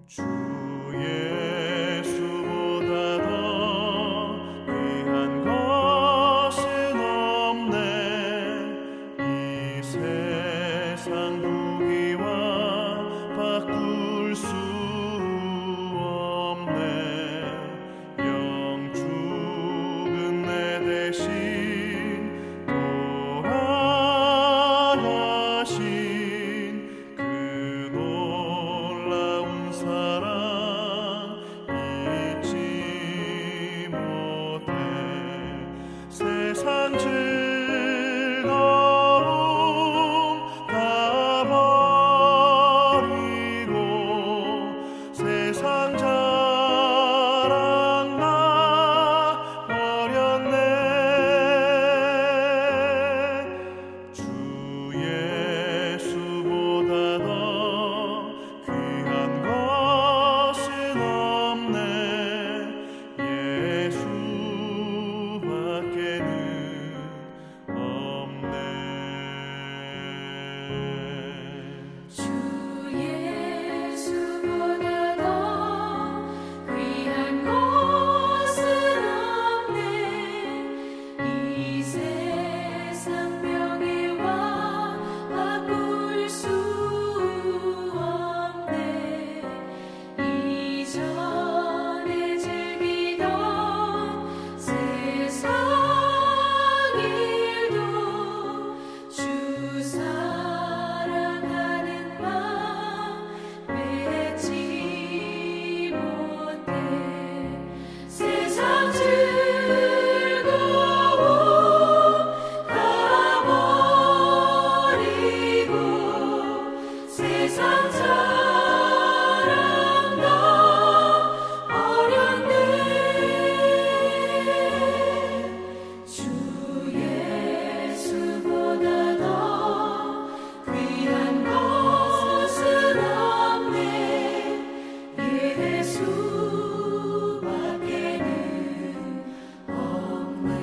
주 예수보다 더 귀한 것은 없네. 이 세상 무기와 바꿀 수 없네. 영 죽은 내 대신 돌아가신 그 놀라운 사랑 잊지 못해. 세상 즐거움 다 버리고 세상 자랑 나 버렸네. 주 예수보다 더 귀한 것은 없네. 예수밖에는 없네. 주 예수보다 더 귀한 것은 없네. 이 세상 명예와 바꿀 수 없네. 이전에 즐기던 세상 일도 주 사랑하는 마음 맺지 못해. 세상 즐거움 다 버리고 세상 자랑 다 버렸네. 주 예수보다 더 귀한 것은 없네. 예수밖에는 없네.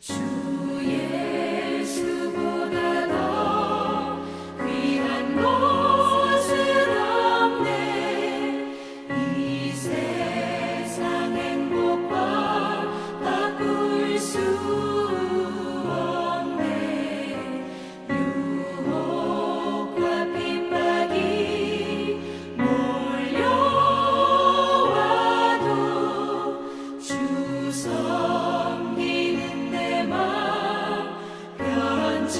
주 예수보다 더 귀한 것은 없네. 이 세상 행복과 바꿀 수 없네. 유혹과 핍박이 몰려와도 주 섬기는 내 맘 변치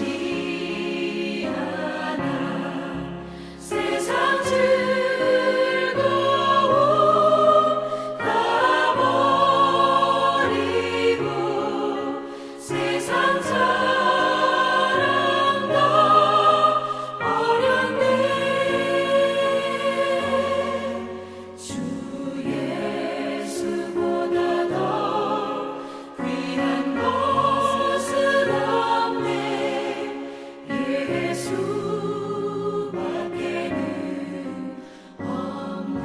않아. 세상 즐거움 다 버리고 세상 자랑 다 버렸네. 주 예수보다 더 귀한 것은 없네. 예수밖에는 없네.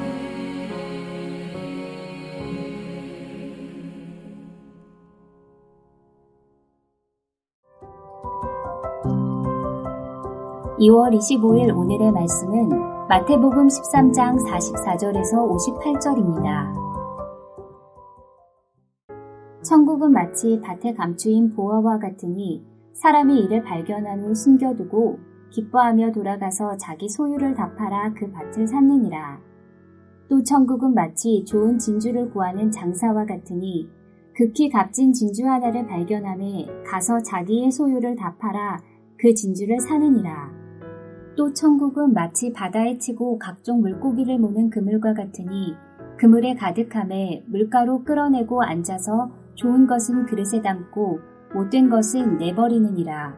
2월 25일 오늘의 말씀은 마태복음 13장 44절에서 58절입니다. 천국은 마치 밭에 감추인 보화와 같으니 사람이 이를 발견한 후 숨겨두고 기뻐하며 돌아가서 자기 소유를 다 팔아 그 밭을 샀느니라. 또 천국은 마치 좋은 진주를 구하는 장사와 같으니 극히 값진 진주 하나를 발견하매 가서 자기의 소유를 다 팔아 그 진주를 사느니라. 또 천국은 마치 바다에 치고 각종 물고기를 모는 그물과 같으니 그물에 가득함에 물가로 끌어내고 앉아서 좋은 것은 그릇에 담고 못된 것은 내버리느니라.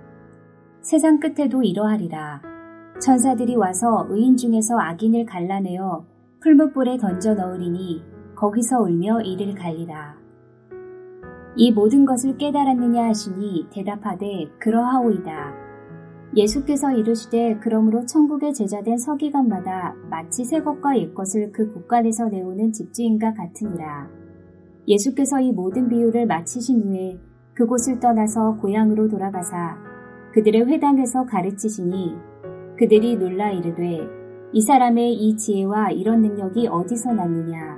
세상 끝에도 이러하리라. 천사들이 와서 의인 중에서 악인을 갈라내어 풀무불에 던져 넣으리니 거기서 울며 이를 갈리라. 이 모든 것을 깨달았느냐 하시니 대답하되 그러하오이다. 예수께서 이르시되 그러므로 천국의 제자된 서기관마다 마치 새 것과 옛 것을 그 곳간에서 내오는 집주인과 같으니라. 예수께서 이 모든 비유를 마치신 후에 그곳을 떠나서 고향으로 돌아가사 그들의 회당에서 가르치시니 그들이 놀라 이르되 이 사람의 이 지혜와 이런 능력이 어디서 났느냐.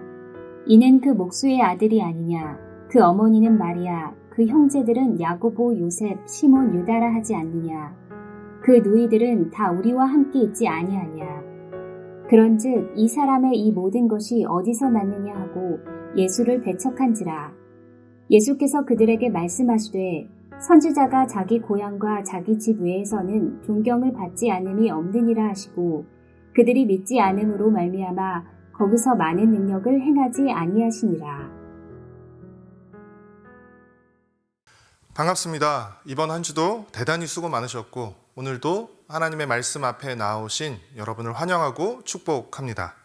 이는 그 목수의 아들이 아니냐. 그 어머니는 마리아, 그 형제들은 야고보, 요셉, 시몬, 유다라 하지 않느냐. 그 누이들은 다 우리와 함께 있지 아니하냐. 그런즉 이 사람의 이 모든 것이 어디서 났느냐 하고 예수를 배척한지라. 예수께서 그들에게 말씀하시되 선지자가 자기 고향과 자기 집 외에서는 존경을 받지 않음이 없느니라 하시고 그들이 믿지 않음으로 말미암아 거기서 많은 능력을 행하지 아니하시니라. 반갑습니다. 이번 한 주도 대단히 수고 많으셨고 오늘도 하나님의 말씀 앞에 나오신 여러분을 환영하고 축복합니다.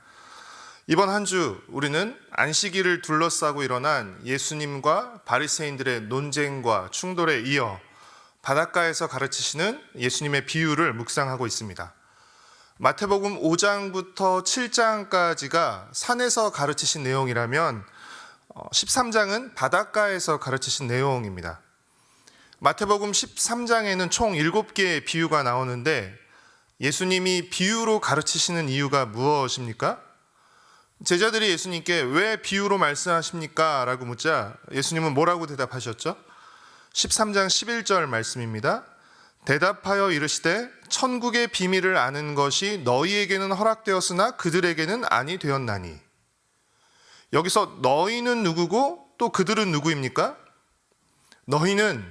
이번 한 주 우리는 안식일을 둘러싸고 일어난 예수님과 바리새인들의 논쟁과 충돌에 이어 바닷가에서 가르치시는 예수님의 비유를 묵상하고 있습니다. 마태복음 5장부터 7장까지가 산에서 가르치신 내용이라면 13장은 바닷가에서 가르치신 내용입니다. 마태복음 13장에는 총 7개의 비유가 나오는데 예수님이 비유로 가르치시는 이유가 무엇입니까? 제자들이 예수님께 왜 비유로 말씀하십니까? 라고 묻자 예수님은 뭐라고 대답하셨죠? 13장 11절 말씀입니다. 대답하여 이르시되 천국의 비밀을 아는 것이 너희에게는 허락되었으나 그들에게는 아니 되었나니. 여기서 너희는 누구고 또 그들은 누구입니까? 너희는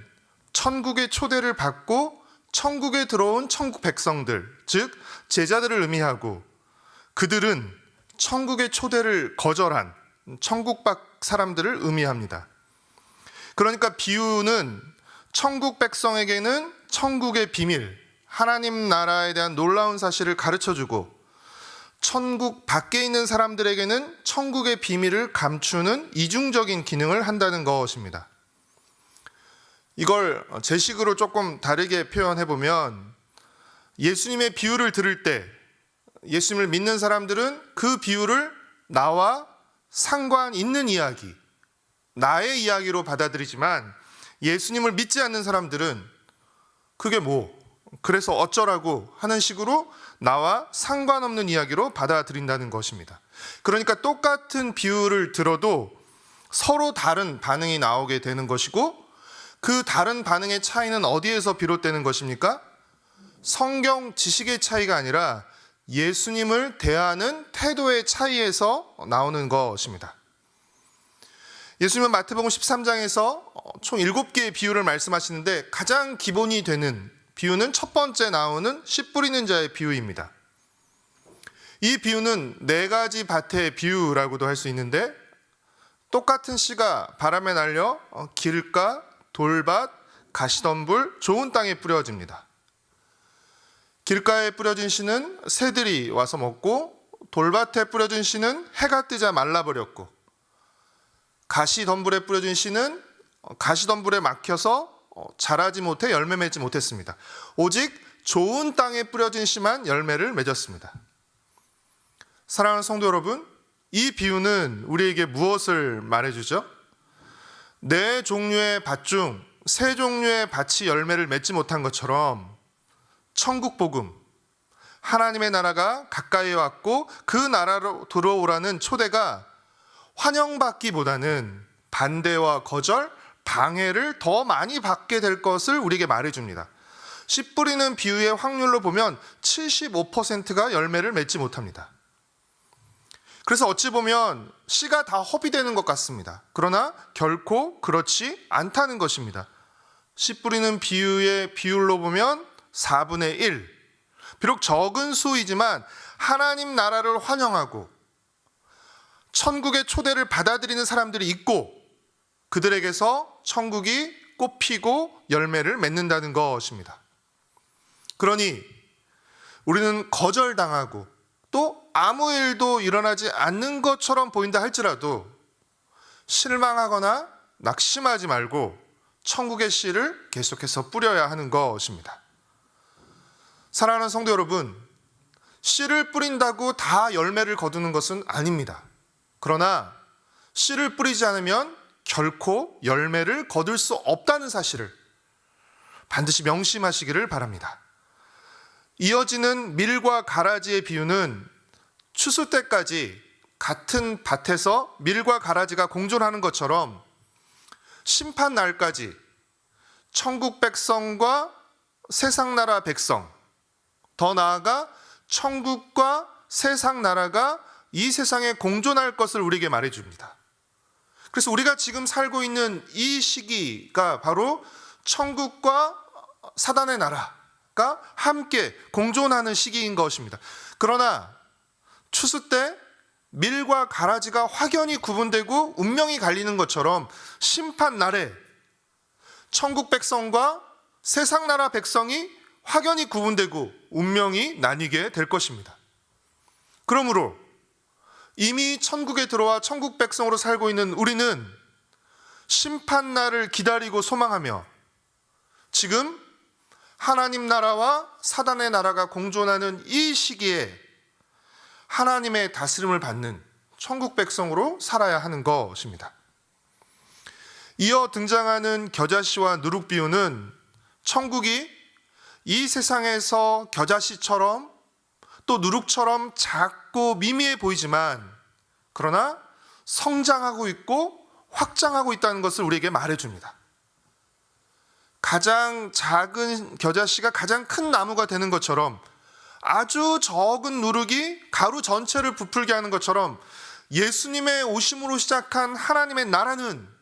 천국의 초대를 받고 천국에 들어온 천국 백성들, 즉 제자들을 의미하고 그들은 천국의 초대를 거절한 천국 밖 사람들을 의미합니다. 그러니까 비유는 천국 백성에게는 천국의 비밀, 하나님 나라에 대한 놀라운 사실을 가르쳐주고 천국 밖에 있는 사람들에게는 천국의 비밀을 감추는 이중적인 기능을 한다는 것입니다. 이걸 제 식으로 조금 다르게 표현해보면 예수님의 비유를 들을 때 예수님을 믿는 사람들은 그 비유를 나와 상관 있는 이야기, 나의 이야기로 받아들이지만 예수님을 믿지 않는 사람들은 그게 그래서 어쩌라고 하는 식으로 나와 상관없는 이야기로 받아들인다는 것입니다. 그러니까 똑같은 비유를 들어도 서로 다른 반응이 나오게 되는 것이고 그 다른 반응의 차이는 어디에서 비롯되는 것입니까? 성경 지식의 차이가 아니라 예수님을 대하는 태도의 차이에서 나오는 것입니다. 예수님은 마태복음 13장에서 총 7개의 비유를 말씀하시는데 가장 기본이 되는 비유는 첫 번째 나오는 씨 뿌리는 자의 비유입니다. 이 비유는 4가지 밭의 비유라고도 할 수 있는데 똑같은 씨가 바람에 날려 길가, 돌밭, 가시덤불, 좋은 땅에 뿌려집니다. 길가에 뿌려진 씨는 새들이 와서 먹고 돌밭에 뿌려진 씨는 해가 뜨자 말라버렸고 가시덤불에 뿌려진 씨는 가시덤불에 막혀서 자라지 못해 열매 맺지 못했습니다. 오직 좋은 땅에 뿌려진 씨만 열매를 맺었습니다. 사랑하는 성도 여러분, 이 비유는 우리에게 무엇을 말해주죠? 4종류의 밭 중 3종류의 밭이 열매를 맺지 못한 것처럼 천국 복음, 하나님의 나라가 가까이 왔고 그 나라로 들어오라는 초대가 환영받기보다는 반대와 거절, 방해를 더 많이 받게 될 것을 우리에게 말해줍니다. 씨 뿌리는 비유의 확률로 보면 75%가 열매를 맺지 못합니다. 그래서 어찌 보면 씨가 다 허비되는 것 같습니다. 그러나 결코 그렇지 않다는 것입니다. 씨 뿌리는 비유의 비율로 보면 4분의 1. 비록 적은 수이지만 하나님 나라를 환영하고 천국의 초대를 받아들이는 사람들이 있고 그들에게서 천국이 꽃피고 열매를 맺는다는 것입니다. 그러니 우리는 거절당하고 또 아무 일도 일어나지 않는 것처럼 보인다 할지라도 실망하거나 낙심하지 말고 천국의 씨를 계속해서 뿌려야 하는 것입니다. 사랑하는 성도 여러분, 씨를 뿌린다고 다 열매를 거두는 것은 아닙니다. 그러나 씨를 뿌리지 않으면 결코 열매를 거둘 수 없다는 사실을 반드시 명심하시기를 바랍니다. 이어지는 밀과 가라지의 비유는 추수 때까지 같은 밭에서 밀과 가라지가 공존하는 것처럼 심판 날까지 천국 백성과 세상 나라 백성, 더 나아가 천국과 세상 나라가 이 세상에 공존할 것을 우리에게 말해줍니다. 그래서 우리가 지금 살고 있는 이 시기가 바로 천국과 사단의 나라가 함께 공존하는 시기인 것입니다. 그러나 추수 때 밀과 가라지가 확연히 구분되고 운명이 갈리는 것처럼 심판 날에 천국 백성과 세상 나라 백성이 확연히 구분되고 운명이 나뉘게 될 것입니다. 그러므로 이미 천국에 들어와 천국 백성으로 살고 있는 우리는 심판 날을 기다리고 소망하며 지금 하나님 나라와 사단의 나라가 공존하는 이 시기에 하나님의 다스림을 받는 천국 백성으로 살아야 하는 것입니다. 이어 등장하는 겨자씨와 누룩 비유는 천국이 이 세상에서 겨자씨처럼 또 누룩처럼 작고 미미해 보이지만 그러나 성장하고 있고 확장하고 있다는 것을 우리에게 말해줍니다. 가장 작은 겨자씨가 가장 큰 나무가 되는 것처럼 아주 적은 누룩이 가루 전체를 부풀게 하는 것처럼 예수님의 오심으로 시작한 하나님의 나라는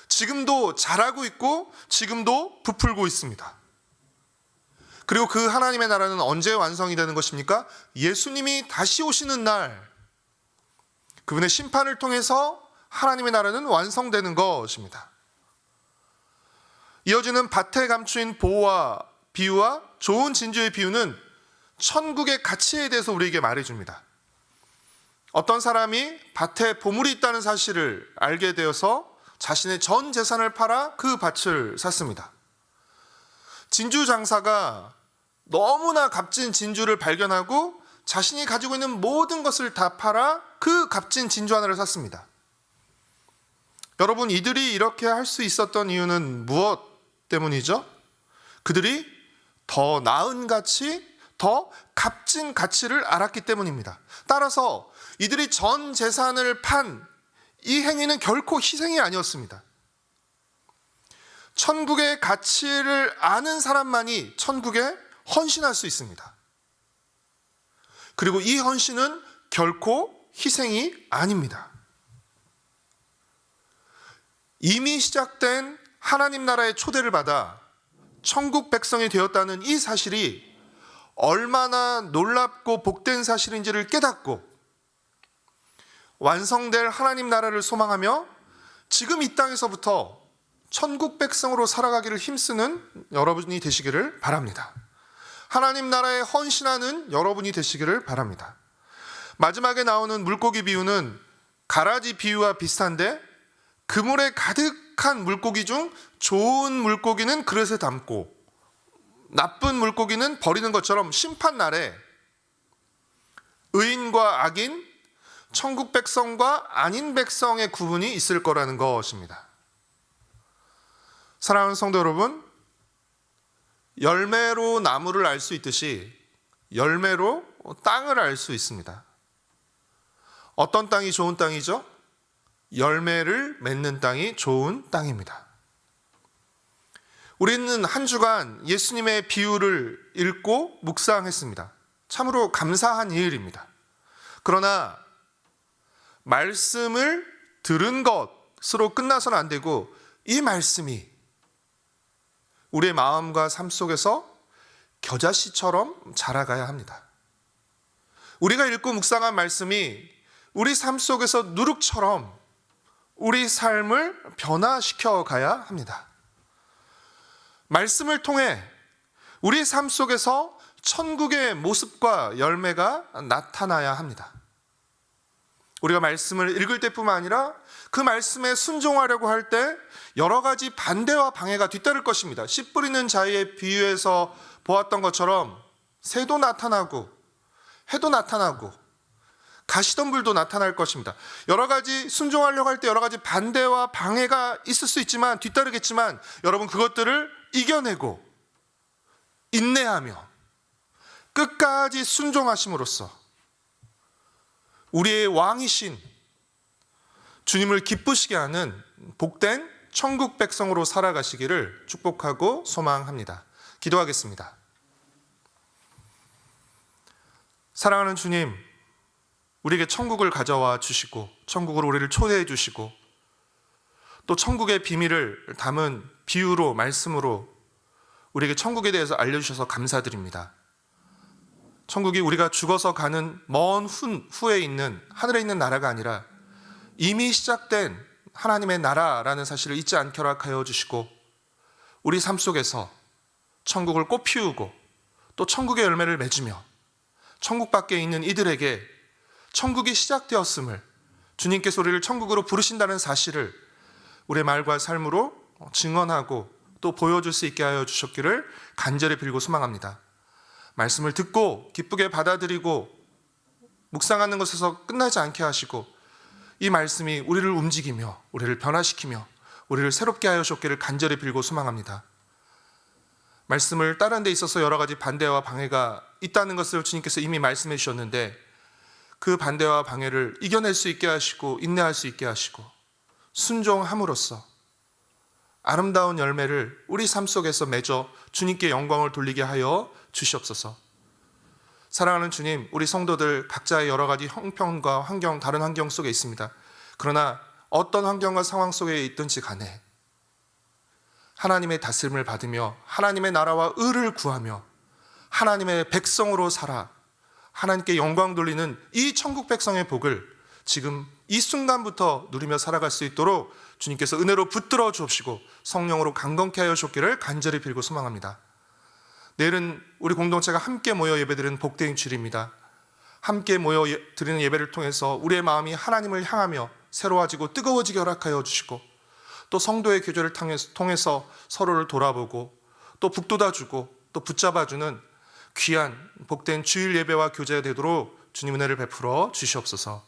지금도 자라고 있고 지금도 부풀고 있습니다. 그리고 그 하나님의 나라는 언제 완성이 되는 것입니까? 예수님이 다시 오시는 날 그분의 심판을 통해서 하나님의 나라는 완성되는 것입니다. 이어지는 밭에 감추인 보호와 비유와 좋은 진주의 비유는 천국의 가치에 대해서 우리에게 말해줍니다. 어떤 사람이 밭에 보물이 있다는 사실을 알게 되어서 자신의 전 재산을 팔아 그 밭을 샀습니다. 진주 장사가 너무나 값진 진주를 발견하고 자신이 가지고 있는 모든 것을 다 팔아 그 값진 진주 하나를 샀습니다. 여러분, 이들이 이렇게 할 수 있었던 이유는 무엇 때문이죠? 그들이 더 나은 가치, 더 값진 가치를 알았기 때문입니다. 따라서 이들이 전 재산을 판 이 행위는 결코 희생이 아니었습니다. 천국의 가치를 아는 사람만이 천국에 헌신할 수 있습니다. 그리고 이 헌신은 결코 희생이 아닙니다. 이미 시작된 하나님 나라의 초대를 받아 천국 백성이 되었다는 이 사실이 얼마나 놀랍고 복된 사실인지를 깨닫고 완성될 하나님 나라를 소망하며 지금 이 땅에서부터 천국 백성으로 살아가기를 힘쓰는 여러분이 되시기를 바랍니다. 하나님 나라에 헌신하는 여러분이 되시기를 바랍니다. 마지막에 나오는 물고기 비유는 가라지 비유와 비슷한데 그물에 가득한 물고기 중 좋은 물고기는 그릇에 담고 나쁜 물고기는 버리는 것처럼 심판 날에 의인과 악인, 천국 백성과 아닌 백성의 구분이 있을 거라는 것입니다. 사랑하는 성도 여러분, 열매로 나무를 알 수 있듯이 열매로 땅을 알 수 있습니다. 어떤 땅이 좋은 땅이죠? 열매를 맺는 땅이 좋은 땅입니다. 우리는 한 주간 예수님의 비유를 읽고 묵상했습니다. 참으로 감사한 일입니다. 그러나 말씀을 들은 것으로 끝나서는 안 되고 이 말씀이 우리의 마음과 삶 속에서 겨자씨처럼 자라가야 합니다. 우리가 읽고 묵상한 말씀이 우리 삶 속에서 누룩처럼 우리 삶을 변화시켜 가야 합니다. 말씀을 통해 우리 삶 속에서 천국의 모습과 열매가 나타나야 합니다. 우리가 말씀을 읽을 때뿐만 아니라 그 말씀에 순종하려고 할 때 여러 가지 반대와 방해가 뒤따를 것입니다. 씨 뿌리는 자의 비유에서 보았던 것처럼 새도 나타나고 해도 나타나고 가시덤불도 나타날 것입니다. 여러 가지 순종하려고 할 때 여러 가지 반대와 방해가 있을 수 있지만 뒤따르겠지만 여러분 그것들을 이겨내고 인내하며 끝까지 순종하심으로써 우리의 왕이신 주님을 기쁘시게 하는 복된 천국 백성으로 살아가시기를 축복하고 소망합니다. 기도하겠습니다. 사랑하는 주님, 우리에게 천국을 가져와 주시고 천국으로 우리를 초대해 주시고 또 천국의 비밀을 담은 비유로 말씀으로 우리에게 천국에 대해서 알려주셔서 감사드립니다. 천국이 우리가 죽어서 가는 먼 후에 있는 하늘에 있는 나라가 아니라 이미 시작된 하나님의 나라라는 사실을 잊지 않게 허락하여 주시고 우리 삶 속에서 천국을 꽃피우고 또 천국의 열매를 맺으며 천국 밖에 있는 이들에게 천국이 시작되었음을 주님께서 우리를 천국으로 부르신다는 사실을 우리의 말과 삶으로 증언하고 또 보여줄 수 있게 하여 주셨기를 간절히 빌고 소망합니다. 말씀을 듣고 기쁘게 받아들이고 묵상하는 것에서 끝나지 않게 하시고 이 말씀이 우리를 움직이며 우리를 변화시키며 우리를 새롭게 하여 주셨기를 간절히 빌고 소망합니다. 말씀을 따르는 데 있어서 여러 가지 반대와 방해가 있다는 것을 주님께서 이미 말씀해 주셨는데 그 반대와 방해를 이겨낼 수 있게 하시고 인내할 수 있게 하시고 순종함으로써 아름다운 열매를 우리 삶 속에서 맺어 주님께 영광을 돌리게 하여 주시옵소서. 사랑하는 주님, 우리 성도들 각자의 여러 가지 형편과 환경, 다른 환경 속에 있습니다. 그러나 어떤 환경과 상황 속에 있든지 간에 하나님의 다스림을 받으며 하나님의 나라와 의를 구하며 하나님의 백성으로 살아 하나님께 영광 돌리는 이 천국 백성의 복을 지금 이 순간부터 누리며 살아갈 수 있도록 주님께서 은혜로 붙들어 주옵시고 성령으로 강건케 하여 주옵기를 간절히 빌고 소망합니다. 내일은 우리 공동체가 함께 모여 예배드리는 복된 주일입니다. 함께 모여 드리는 예배를 통해서 우리의 마음이 하나님을 향하며 새로워지고 뜨거워지게 허락하여 주시고 또 성도의 교제를 통해서 서로를 돌아보고 또 북돋아주고 또 붙잡아주는 귀한 복된 주일 예배와 교제가 되도록 주님 은혜를 베풀어 주시옵소서.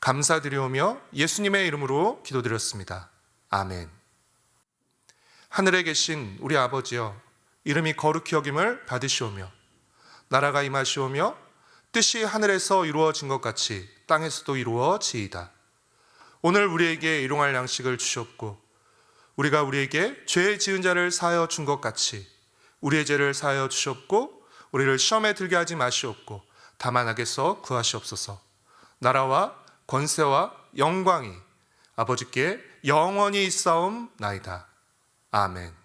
감사드리오며 예수님의 이름으로 기도드렸습니다. 아멘. 하늘에 계신 우리 아버지여, 이름이 거룩히 여김을 받으시오며 나라가 임하시오며 뜻이 하늘에서 이루어진 것 같이 땅에서도 이루어지이다. 오늘 우리에게 일용할 양식을 주시옵고 우리가 우리에게 죄 지은 자를 사하여 준 것 같이 우리의 죄를 사하여 주시옵고 우리를 시험에 들게 하지 마시옵고 다만 악에서 구하시옵소서. 나라와 권세와 영광이 아버지께 영원히 있사옵나이다. 아멘.